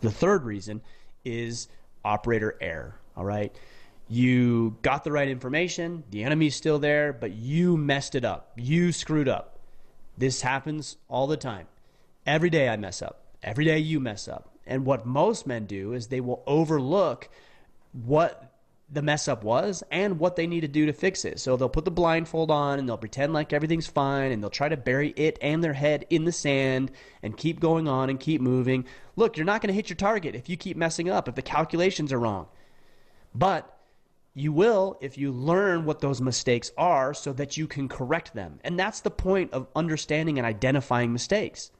The third reason is operator error. All right. You got the right information, the enemy's still there, but you messed it up. You screwed up. This happens all the time. Every day I mess up. Every day you mess up. And what most men do is they will overlook what the mess up was and what they need to do to fix it. So they'll put the blindfold on and they'll pretend like everything's fine and they'll try to bury it and their head in the sand and keep going on and keep moving. Look, you're not going to hit your target if you keep messing up, if the calculations are wrong. But you will if you learn what those mistakes are so that you can correct them. And that's the point of understanding and identifying mistakes.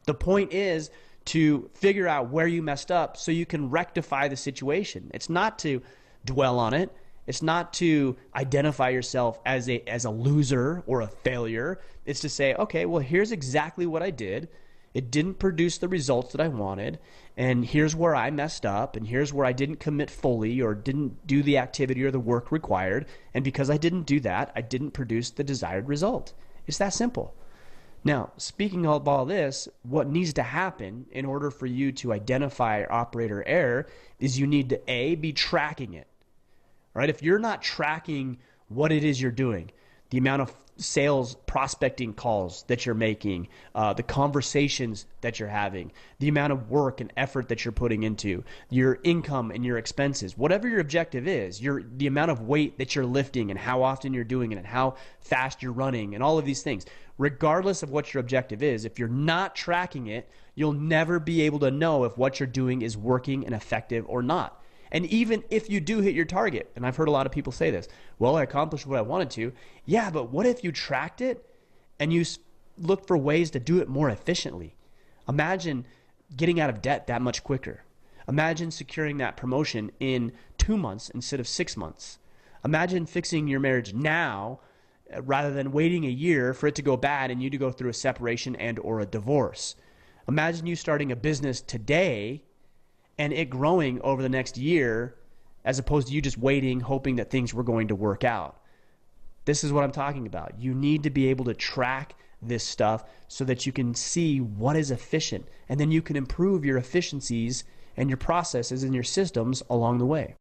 The point is to figure out where you messed up so you can rectify the situation. It's not to dwell on it. It's not to identify yourself as a loser or a failure. It's to say, okay, well, here's exactly what I did. It didn't produce the results that I wanted, and here's where I messed up, and here's where I didn't commit fully or didn't do the activity or the work required, and because I didn't do that, I didn't produce the desired result. It's that simple. Now, speaking of all this, what needs to happen in order for you to identify operator error is you need to, A, be tracking it. Right? If you're not tracking what it is you're doing, the amount of sales prospecting calls that you're making, the conversations that you're having, the amount of work and effort that you're putting into, your income and your expenses, whatever your objective is, the amount of weight that you're lifting and how often you're doing it and how fast you're running and all of these things, regardless of what your objective is, if you're not tracking it, you'll never be able to know if what you're doing is working and effective or not. And even if you do hit your target, and I've heard a lot of people say this, well, I accomplished what I wanted to. Yeah, but what if you tracked it and you looked for ways to do it more efficiently? Imagine getting out of debt that much quicker. Imagine securing that promotion in 2 months instead of 6 months. Imagine fixing your marriage now rather than waiting a year for it to go bad and you to go through a separation and or a divorce. Imagine you starting a business today and it growing over the next year as opposed to you just waiting, hoping that things were going to work out. This is what I'm talking about. You need to be able to track this stuff so that you can see what is efficient, and then you can improve your efficiencies and your processes and your systems along the way.